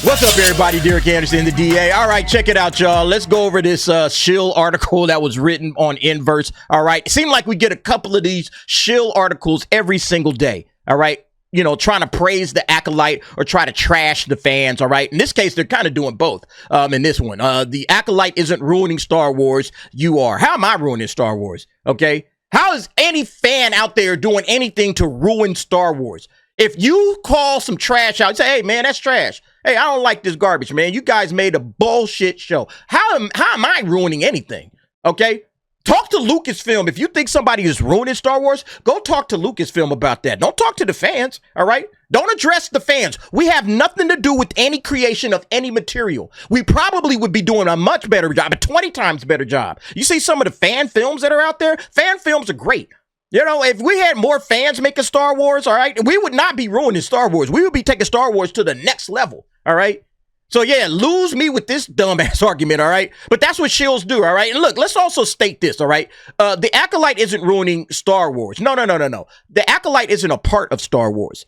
What's up, everybody? Derek Anderson, the DA. All right, check it out, y'all. Let's go over this shill article that was written on Inverse. All right, it seemed like we get a couple of these shill articles every single day. All right, you know, trying to praise the Acolyte or try to trash the fans. All right, in this case, they're kind of doing both. In this one, the Acolyte isn't ruining Star Wars. You are. How am I ruining Star Wars? Okay, how is any fan out there doing anything to ruin Star Wars? If you call some trash out, say, hey, man, that's trash. Hey, I don't like this garbage, man. You guys made a bullshit show. How am I ruining anything? Okay? Talk to Lucasfilm. If you think somebody is ruining Star Wars, go talk to Lucasfilm about that. Don't talk to the fans, all right? Don't address the fans. We have nothing to do with any creation of any material. We probably would be doing a much better job, a 20 times better job. You see some of the fan films that are out there? Fan films are great. You know, if we had more fans making Star Wars, all right, we would not be ruining Star Wars. We would be taking Star Wars to the next level, all right? So, yeah, lose me with this dumbass argument, all right? But that's what shills do, all right? And look, let's also state this, all right? The Acolyte isn't ruining Star Wars. No. The Acolyte isn't a part of Star Wars,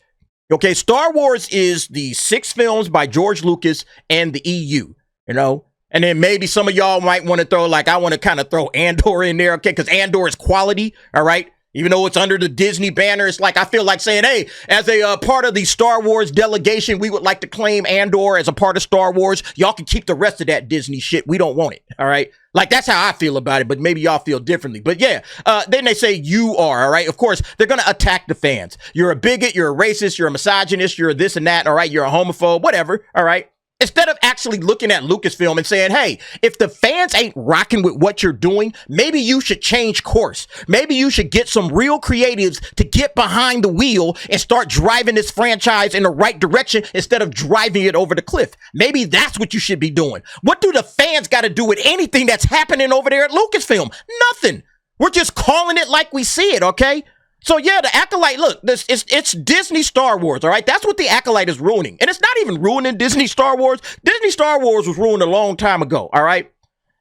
okay? Star Wars is the 6 films by George Lucas and the EU, you know? And then maybe some of y'all might want to throw, like, I want to kind of throw Andor in there, okay? Because Andor is quality, all right? Even though it's under the Disney banner, it's like I feel like saying, hey, as a part of the Star Wars delegation, we would like to claim Andor as a part of Star Wars. Y'all can keep the rest of that Disney shit. We don't want it. All right. Like, that's how I feel about it, but maybe y'all feel differently. But yeah, then they say you are, all right? Of course, they're going to attack the fans. You're a bigot, you're a racist, you're a misogynist, you're this and that, all right? You're a homophobe, whatever, all right? Instead of actually looking at Lucasfilm and saying, hey, if the fans ain't rocking with what you're doing, maybe you should change course. Maybe you should get some real creatives to get behind the wheel and start driving this franchise in the right direction instead of driving it over the cliff. Maybe that's what you should be doing. What do the fans got to do with anything that's happening over there at Lucasfilm? Nothing. We're just calling it like we see it, okay? So yeah, the Acolyte, look, it's Disney Star Wars, all right? That's what the Acolyte is ruining. And it's not even ruining Disney Star Wars. Disney Star Wars was ruined a long time ago, all right?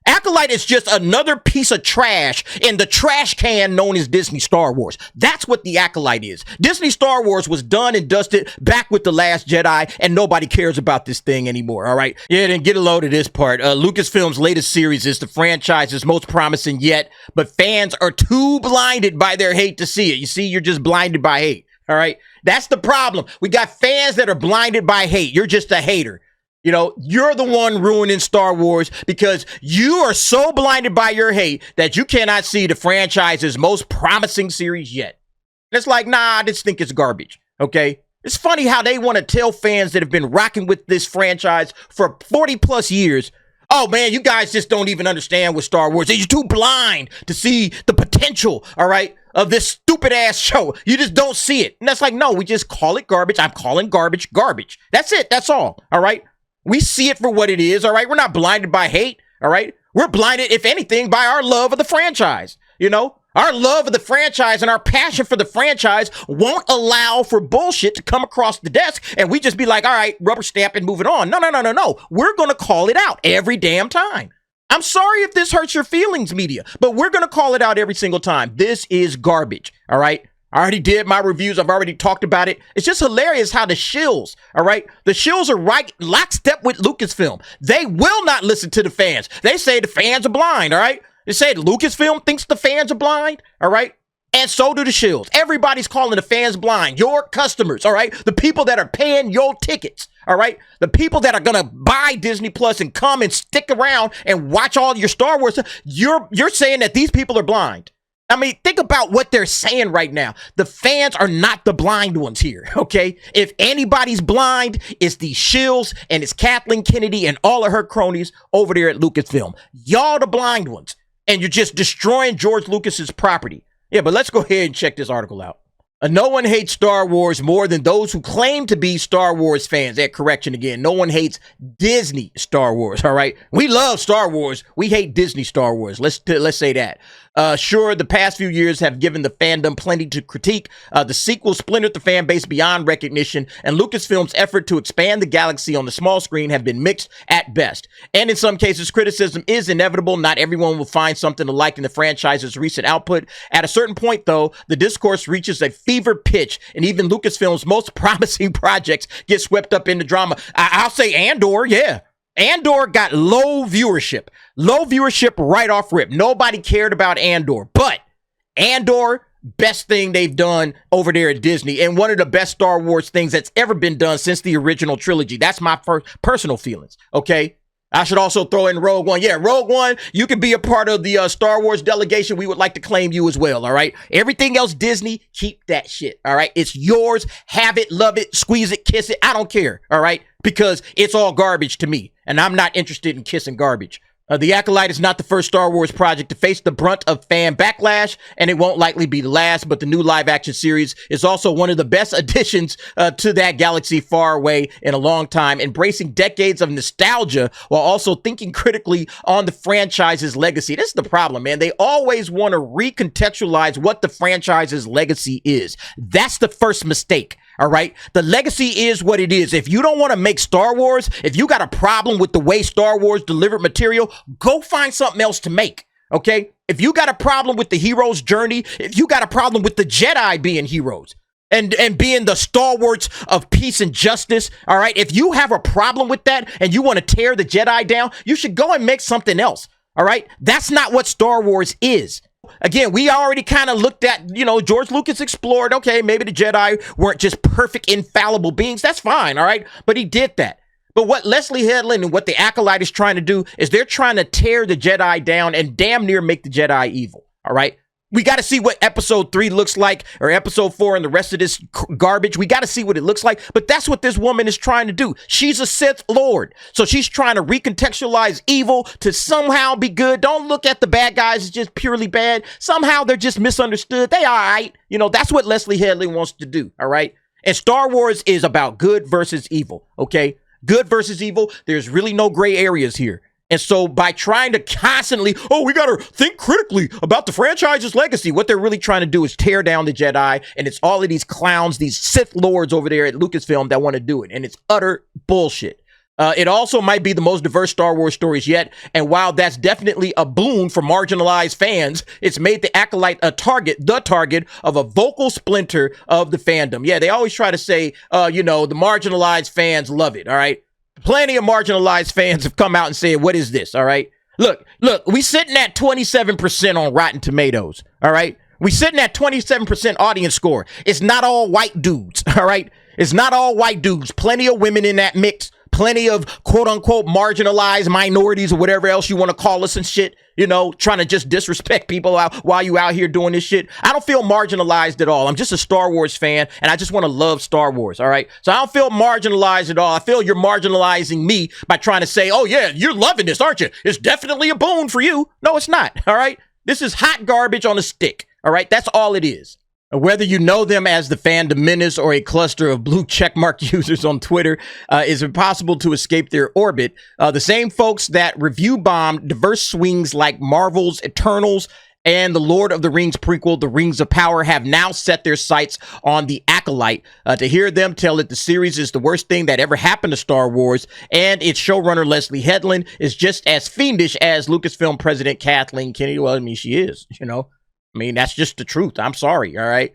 Acolyte is just another piece of trash in the trash can known as Disney Star Wars. That's what the Acolyte is. Disney Star Wars was done and dusted back with The Last Jedi, and nobody cares about this thing anymore, all right? Yeah, then get a load of this part. Lucasfilm's latest series is the franchise's most promising yet, but fans are too blinded by their hate to see it. You see, you're just blinded by hate, all right? That's the problem. We got fans that are blinded by hate. You're just a hater. You know, you're the one ruining Star Wars because you are so blinded by your hate that you cannot see the franchise's most promising series yet. And it's like, nah, I just think it's garbage, okay? It's funny how they want to tell fans that have been rocking with this franchise for 40 plus years, oh man, you guys just don't even understand what Star Wars is. You're too blind to see the potential, all right, of this stupid ass show. You just don't see it. And that's like, no, we just call it garbage. I'm calling garbage garbage. That's it. That's all right? We see it for what it is, all right? We're not blinded by hate, all right? We're blinded, if anything, by our love of the franchise, you know? Our love of the franchise and our passion for the franchise won't allow for bullshit to come across the desk and we just be like, all right, rubber stamp and moving on. No. We're going to call it out every damn time. I'm sorry if this hurts your feelings, media, but we're going to call it out every single time. This is garbage, all right? I already did my reviews. I've already talked about it. It's just hilarious how the shills, all right? The shills are right lockstep with Lucasfilm. They will not listen to the fans. They say the fans are blind, all right? They say Lucasfilm thinks the fans are blind, all right? And so do the shills. Everybody's calling the fans blind. Your customers, all right? The people that are paying your tickets, all right? The people that are going to buy Disney Plus and come and stick around and watch all your Star Wars stuff, you're saying that these people are blind. I mean, think about what they're saying right now. The fans are not the blind ones here, okay? If anybody's blind, it's the shills and it's Kathleen Kennedy and all of her cronies over there at Lucasfilm. Y'all the blind ones, and you're just destroying George Lucas's property. Yeah, but let's go ahead and check this article out. No one hates Star Wars more than those who claim to be Star Wars fans. That correction again. No one hates Disney Star Wars, all right? We love Star Wars. We hate Disney Star Wars. Let's say that. Sure, the past few years have given the fandom plenty to critique. The sequel splintered the fan base beyond recognition, and Lucasfilm's effort to expand the galaxy on the small screen have been mixed at best. And in some cases, criticism is inevitable. Not everyone will find something to like in the franchise's recent output. At a certain point, though, the discourse reaches a fever pitch, and even Lucasfilm's most promising projects get swept up in the drama. I'll say Andor, yeah. Andor got low viewership right off rip. Nobody cared about Andor, but Andor, best thing they've done over there at Disney, and one of the best Star Wars things that's ever been done since the original trilogy. That's my personal feelings, okay? I should also throw in Rogue One. Yeah, Rogue One, you can be a part of the Star Wars delegation. We would like to claim you as well, all right? Everything else, Disney, keep that shit, all right? It's yours. Have it, love it, squeeze it, kiss it. I don't care, all right? Because it's all garbage to me, and I'm not interested in kissing garbage. The Acolyte is not the first Star Wars project to face the brunt of fan backlash, and it won't likely be the last, but the new live-action series is also one of the best additions to that galaxy far away in a long time, embracing decades of nostalgia while also thinking critically on the franchise's legacy. This is the problem, man. They always want to recontextualize what the franchise's legacy is. That's the first mistake. All right. The legacy is what it is. If you don't want to make Star Wars, if you got a problem with the way Star Wars delivered material, go find something else to make. OK, if you got a problem with the hero's journey, if you got a problem with the Jedi being heroes and being the stalwarts of peace and justice. All right. If you have a problem with that and you want to tear the Jedi down, you should go and make something else. All right. That's not what Star Wars is. Again, we already kind of looked at, George Lucas explored, okay, maybe the Jedi weren't just perfect, infallible beings. That's fine, all right? But he did that. But what Leslye Headland and what the Acolyte is trying to do is they're trying to tear the Jedi down and damn near make the Jedi evil, all right? We got to see what episode 3 looks like, or episode 4 and the rest of this garbage. We got to see what it looks like. But that's what this woman is trying to do. She's a Sith Lord. So she's trying to recontextualize evil to somehow be good. Don't look at the bad guys as just purely bad. Somehow they're just misunderstood. They all right. That's what Leslye Headland wants to do. All right. And Star Wars is about good versus evil. Okay. Good versus evil. There's really no gray areas here. And so by trying to constantly, we got to think critically about the franchise's legacy, what they're really trying to do is tear down the Jedi. And it's all of these clowns, these Sith Lords over there at Lucasfilm that want to do it. And it's utter bullshit. It also might be the most diverse Star Wars stories yet. And while that's definitely a boon for marginalized fans, it's made the Acolyte the target of a vocal splinter of the fandom. Yeah, they always try to say, the marginalized fans love it. All right. Plenty of marginalized fans have come out and said, what is this? All right. Look, we sitting at 27% on Rotten Tomatoes. All right. We sitting at 27% audience score. It's not all white dudes. All right. It's not all white dudes. Plenty of women in that mix. Plenty of quote unquote marginalized minorities or whatever else you want to call us and shit, trying to just disrespect people while you out here doing this shit. I don't feel marginalized at all. I'm just a Star Wars fan and I just want to love Star Wars. All right. So I don't feel marginalized at all. I feel you're marginalizing me by trying to say, oh yeah, you're loving this, aren't you? It's definitely a boon for you. No, it's not. All right. This is hot garbage on a stick. All right. That's all it is. Whether you know them as the fandom menace or a cluster of blue checkmark users on Twitter, it's impossible to escape their orbit. The same folks that review bombed diverse swings like Marvel's Eternals and the Lord of the Rings prequel, The Rings of Power, have now set their sights on the Acolyte. To hear them tell that the series is the worst thing that ever happened to Star Wars, and its showrunner Leslye Headland is just as fiendish as Lucasfilm president Kathleen Kennedy. Well, I mean, she is, that's just the truth. I'm sorry. All right.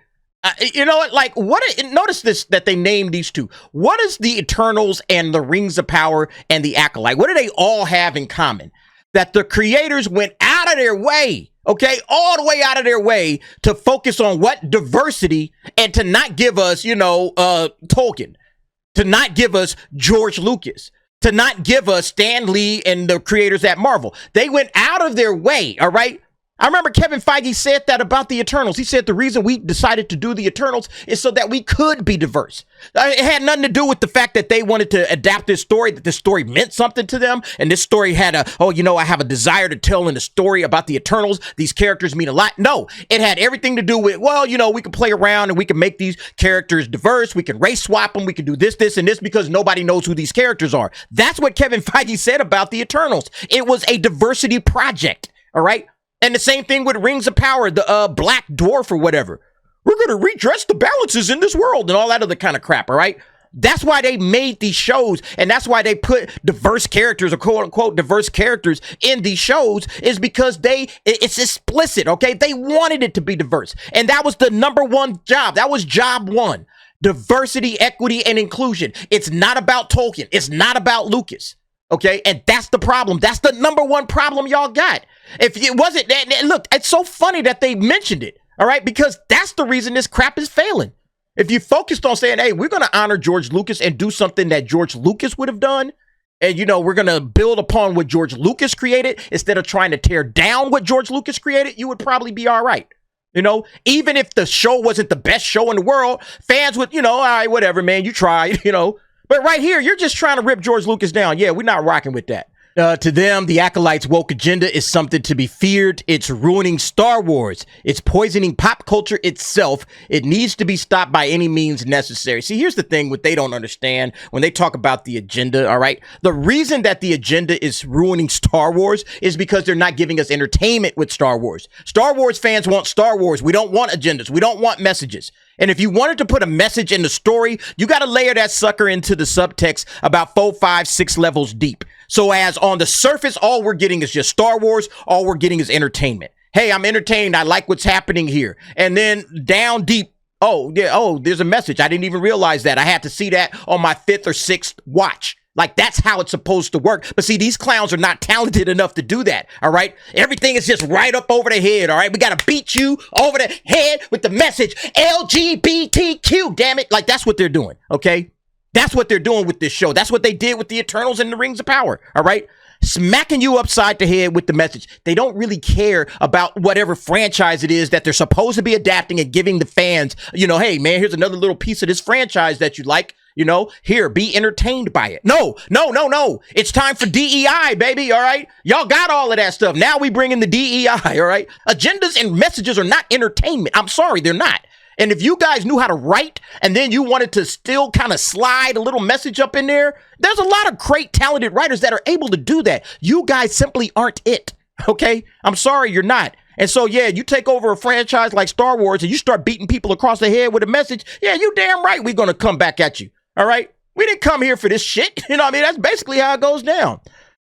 Notice this, that they named these two. What is the Eternals and the Rings of Power and the Acolyte? What do they all have in common? That the creators went out of their way, okay, all the way out of their way to focus on what diversity and to not give us, Tolkien, to not give us George Lucas, to not give us Stan Lee and the creators at Marvel. They went out of their way. All right. I remember Kevin Feige said that about the Eternals. He said the reason we decided to do the Eternals is so that we could be diverse. It had nothing to do with the fact that they wanted to adapt this story, that this story meant something to them. And this story had I have a desire to tell in a story about the Eternals. These characters mean a lot. No, it had everything to do with, we can play around and we can make these characters diverse. We can race swap them. We can do this, and this because nobody knows who these characters are. That's what Kevin Feige said about the Eternals. It was a diversity project. All right. And the same thing with Rings of Power, the Black Dwarf or whatever. We're going to redress the balances in this world and all that other kind of crap, all right? That's why they made these shows, and that's why they put diverse characters or quote unquote diverse characters in these shows, is because it's explicit, okay? They wanted it to be diverse, and that was the number one job. That was job one. Diversity, equity, and inclusion. It's not about Tolkien. It's not about Lucas. Okay, and that's the problem. That's the number one problem y'all got. If it wasn't that, look, it's so funny that they mentioned it, all right? Because that's the reason this crap is failing. If you focused on saying, hey, we're going to honor George Lucas and do something that George Lucas would have done, and, you know, we're going to build upon what George Lucas created instead of trying to tear down what George Lucas created, you would probably be all right. You know, even if the show wasn't the best show in the world, fans would, you know, all right, whatever, man, you tried, you know. But right here, you're just trying to rip George Lucas down. Yeah, we're not rocking with that. To them, the Acolyte's woke agenda is something to be feared. It's ruining Star Wars. It's poisoning pop culture itself. It needs to be stopped by any means necessary. See, here's the thing what they don't understand when they talk about the agenda, all right? The reason that the agenda is ruining Star Wars is because they're not giving us entertainment with Star Wars. Star Wars fans want Star Wars. We don't want agendas. We don't want messages. And if you wanted to put a message in the story, you got to layer that sucker into the subtext about 4, 5, 6 levels deep. So as on the surface, all we're getting is just Star Wars. All we're getting is entertainment. Hey, I'm entertained. I like what's happening here. And then down deep, oh, yeah, oh, there's a message. I didn't even realize that. I had to see that on my 5th or 6th watch. Like, that's how it's supposed to work. But see, these clowns are not talented enough to do that, all right? Everything is just right up over the head, all right? We got to beat you over the head with the message, LGBTQ, damn it. Like, that's what they're doing, okay? That's what they're doing with this show. That's what they did with the Eternals and the Rings of Power, all right? Smacking you upside the head with the message. They don't really care about whatever franchise it is that they're supposed to be adapting and giving the fans, you know, hey, man, here's another little piece of this franchise that you like. You know, here, be entertained by it. No. It's time for DEI, baby, all right? Y'all got all of that stuff. Now we bring in the DEI, all right? Agendas and messages are not entertainment. I'm sorry, they're not. And if you guys knew how to write and then you wanted to still kind of slide a little message up in there, there's a lot of great talented writers that are able to do that. You guys simply aren't it, okay? I'm sorry, you're not. And so, yeah, you take over a franchise like Star Wars and you start beating people across the head with a message, yeah, you damn right we're going to come back at you. All right. We didn't come here for this shit. You know what I mean? That's basically how it goes down.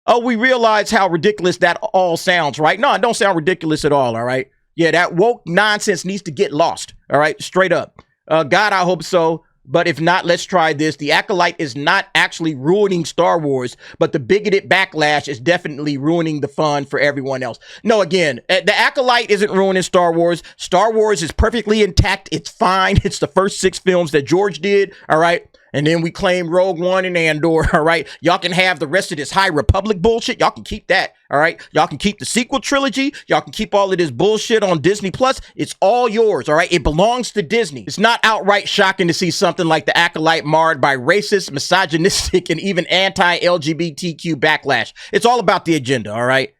Oh, we realize how ridiculous that all sounds, right? No, it don't sound ridiculous at all. All right. Yeah, that woke nonsense needs to get lost. All right. Straight up. God, I hope so. But if not, let's try this. The Acolyte is not actually ruining Star Wars, but the bigoted backlash is definitely ruining the fun for everyone else. No, again, the Acolyte isn't ruining Star Wars. Star Wars is perfectly intact. It's fine. It's the first 6 films that George did. All right. And then we claim Rogue One and Andor, all right? Y'all can have the rest of this High Republic bullshit. Y'all can keep that, all right? Y'all can keep the sequel trilogy. Y'all can keep all of this bullshit on Disney Plus. It's all yours, all right? It belongs to Disney. It's not outright shocking to see something like The Acolyte marred by racist, misogynistic, and even anti-LGBTQ backlash. It's all about the agenda, all right?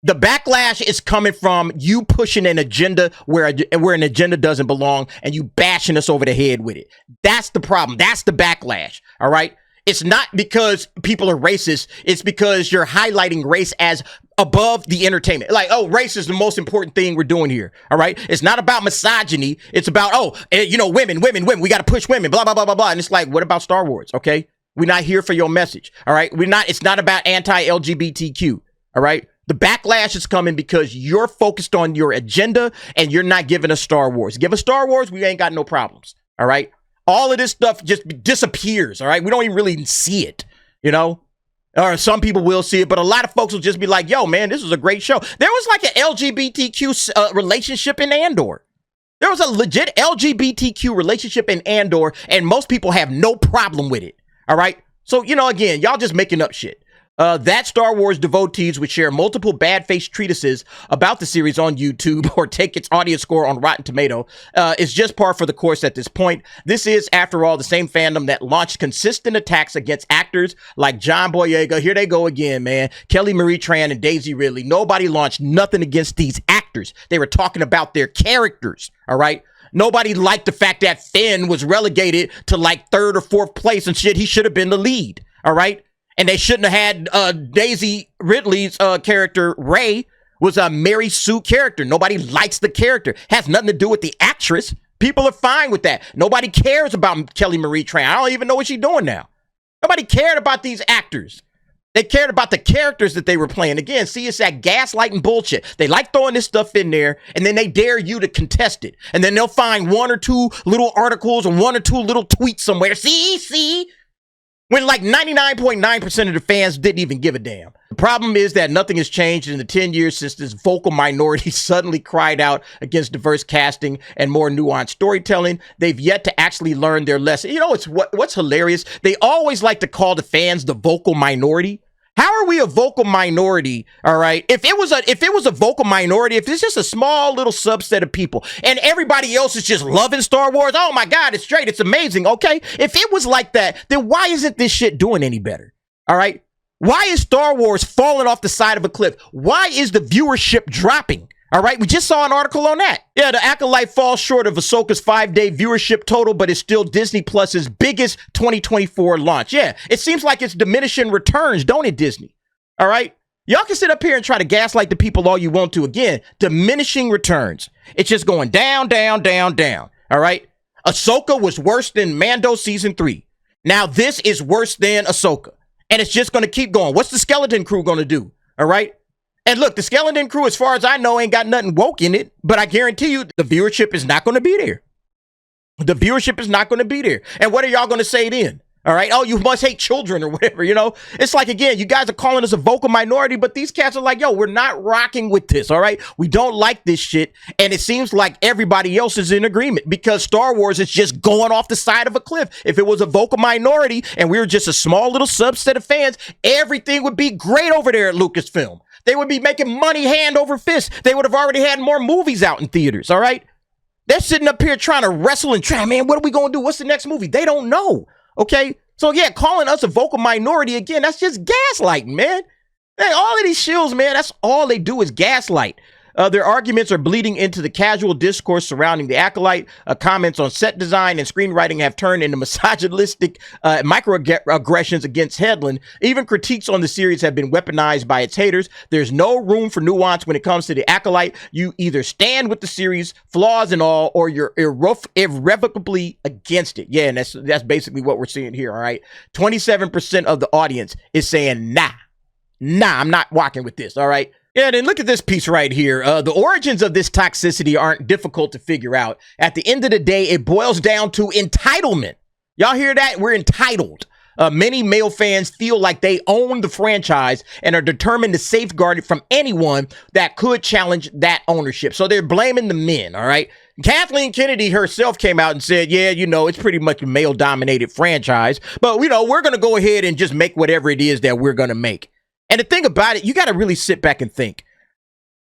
The backlash is coming from you pushing an agenda where an agenda doesn't belong and you bashing us over the head with it. That's the problem. That's the backlash. All right. It's not because people are racist. It's because you're highlighting race as above the entertainment. Like, oh, race is the most important thing we're doing here. All right. It's not about misogyny. It's about, oh, you know, women. We got to push women, blah, blah, blah, blah, blah. And it's like, what about Star Wars? Okay. We're not here for your message. All right. It's not about anti-LGBTQ. All right. The backlash is coming because you're focused on your agenda and you're not giving us Star Wars. Give us Star Wars, we ain't got no problems. All right. All of this stuff just disappears. All right. We don't even really see it, you know, or some people will see it, but a lot of folks will just be like, yo, man, this is a great show. There was like an LGBTQ relationship in Andor. There was a legit LGBTQ relationship in Andor, and most people have no problem with it. All right. So, you know, again, y'all just making up shit. That Star Wars devotees would share multiple bad-faced treatises about the series on YouTube or take its audience score on Rotten Tomato is just par for the course at this point. This is, after all, the same fandom that launched consistent attacks against actors like John Boyega. Here they go again, man. Kelly Marie Tran and Daisy Ridley. Nobody launched nothing against these actors. They were talking about their characters, all right? Nobody liked the fact that Finn was relegated to like 3rd or 4th place and shit. He should have been the lead, all right? And they shouldn't have had Daisy Ridley's character, Rey, was a Mary Sue character. Nobody likes the character. Has nothing to do with the actress, People are fine with that. Nobody cares about Kelly Marie Tran. I don't even know what she's doing now. Nobody cared about these actors. They cared about the characters that they were playing. Again, see, it's that gaslighting bullshit. They like throwing this stuff in there, and then they dare you to contest it. And then they'll find one or two little articles or one or two little tweets somewhere. See? When like 99.9% of the fans didn't even give a damn. The problem is that nothing has changed in the 10 years since this vocal minority suddenly cried out against diverse casting and more nuanced storytelling. They've yet to actually learn their lesson. You know, it's what's hilarious. They always like to call the fans the vocal minority. How are we a vocal minority? All right. If it was a vocal minority, if it's just a small little subset of people and everybody else is just loving Star Wars, oh my God, it's great, it's amazing. Okay. If it was like that, then why isn't this shit doing any better? All right. Why is Star Wars falling off the side of a cliff? Why is the viewership dropping? All right, we just saw an article on that. Yeah, the Acolyte falls short of Ahsoka's 5-day viewership total, but is still Disney Plus's biggest 2024 launch. Yeah, it seems like it's diminishing returns, don't it, Disney? All right? Y'all can sit up here and try to gaslight the people all you want to. Again, diminishing returns. It's just going down, down, down, down. All right? Ahsoka was worse than Mando Season 3. Now this is worse than Ahsoka. And it's just going to keep going. What's the Skeleton Crew going to do? All right? And look, the Skeleton Crew, as far as I know, ain't got nothing woke in it, but I guarantee you the viewership is not going to be there. The viewership is not going to be there. And what are y'all going to say then? All right. Oh, you must hate children or whatever, you know? It's like, again, you guys are calling us a vocal minority, but these cats are like, yo, we're not rocking with this. All right. We don't like this shit. And it seems like everybody else is in agreement because Star Wars is just going off the side of a cliff. If it was a vocal minority and we were just a small little subset of fans, everything would be great over there at Lucasfilm. They would be making money hand over fist. They would have already had more movies out in theaters, all right? They're sitting up here trying to wrestle and try, man, what are we going to do? What's the next movie? They don't know, okay? So, yeah, calling us a vocal minority, again, that's just gaslighting, man. Hey, all of these shills, man, that's all they do is gaslight. Their arguments are bleeding into the casual discourse surrounding the Acolyte. Comments on set design and screenwriting have turned into misogynistic microaggressions against Headland. Even critiques on the series have been weaponized by its haters. There's no room for nuance when it comes to the Acolyte. You either stand with the series, flaws and all, or you're irrevocably against it. Yeah, and that's basically what we're seeing here, all right? 27% of the audience is saying, nah, I'm not walking with this, all right? Yeah, then look at this piece right here. The origins of this toxicity aren't difficult to figure out. At the end of the day, it boils down to entitlement. Y'all hear that? We're entitled. Many male fans feel like they own the franchise and are determined to safeguard it from anyone that could challenge that ownership. So they're blaming the men, all right? Kathleen Kennedy herself came out and said, yeah, you know, it's pretty much a male-dominated franchise, but, you know, we're going to go ahead and just make whatever it is that we're going to make. And the thing about it, you got to really sit back and think.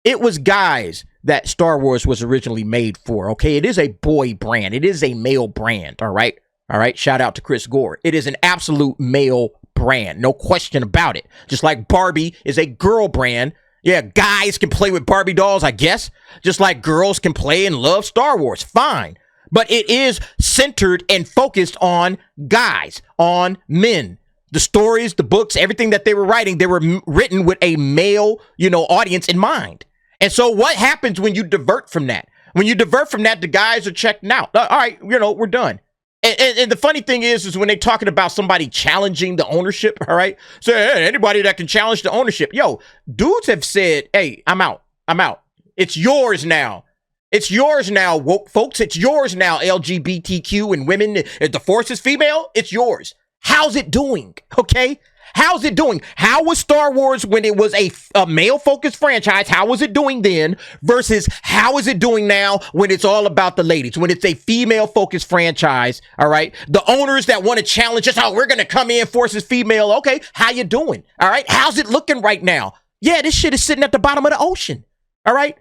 It was guys that Star Wars was originally made for, okay? It is a boy brand. It is a male brand, all right? All right, shout out to Chris Gore. It is an absolute male brand, no question about it. Just like Barbie is a girl brand. Yeah, guys can play with Barbie dolls, I guess. Just like girls can play and love Star Wars, fine. But it is centered and focused on guys, on men. The stories, the books, everything that they were writing, they were written with a male, you know, audience in mind. And so what happens when you divert from that? When you divert from that, the guys are checking out. All right, you know, we're done. And the funny thing is when they're talking about somebody challenging the ownership, all right? So hey, anybody that can challenge the ownership. Yo, dudes have said, hey, I'm out. It's yours now. It's yours now, woke folks. It's yours now, LGBTQ and women. If the force is female, it's yours. How's it doing? Okay? How's it doing? How was Star Wars when it was a male-focused franchise? How was it doing then versus how is it doing now when it's all about the ladies, when it's a female-focused franchise, all right? The owners that want to challenge us, oh, we're going to come in, force is female. Okay, how you doing? All right? How's it looking right now? Yeah, this shit is sitting at the bottom of the ocean, all right?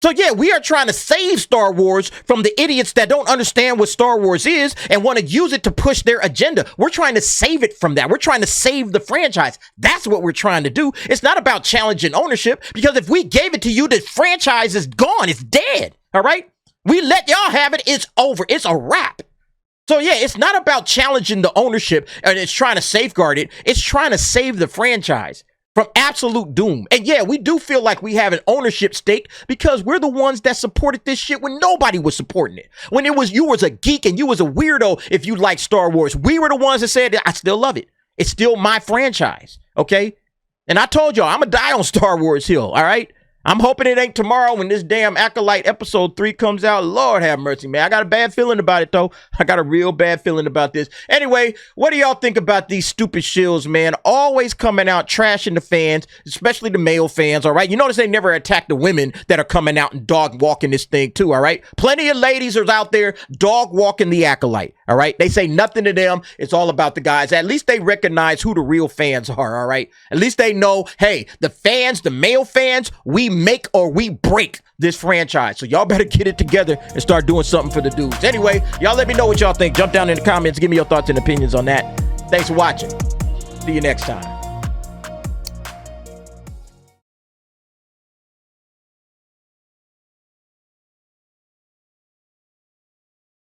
So, yeah, we are trying to save Star Wars from the idiots that don't understand what Star Wars is and want to use it to push their agenda. We're trying to save it from that. We're trying to save the franchise. That's what we're trying to do. It's not about challenging ownership, because if we gave it to you, the franchise is gone. It's dead. All right? We let y'all have it. It's over. It's a wrap. So, yeah, it's not about challenging the ownership and it's trying to safeguard it. It's trying to save the franchise. from absolute doom. And yeah, we do feel like we have an ownership stake because we're the ones that supported this shit when nobody was supporting it. When it was you was a geek and you was a weirdo if you liked Star Wars. We were the ones that said, I still love it. It's still my franchise, okay? And I told y'all, I'm going to die on Star Wars Hill, all right? I'm hoping it ain't tomorrow when this damn Acolyte episode 3 comes out. Lord have mercy, man. I got a bad feeling about it, though. I got a real bad feeling about this. Anyway, what do y'all think about these stupid shills, man? Always coming out trashing the fans, especially the male fans, all right? You notice they never attack the women that are coming out and dog walking this thing, too, all right? Plenty of ladies are out there dog walking the Acolyte, all right? They say nothing to them. It's all about the guys. At least they recognize who the real fans are, all right? At least they know, hey, the fans, the male fans, we make or we break this franchise. So y'all better get it together and start doing something for the dudes. Anyway, y'all let me know what y'all think. Jump down in the comments. Give me your thoughts and opinions on that. Thanks for watching. See you next time.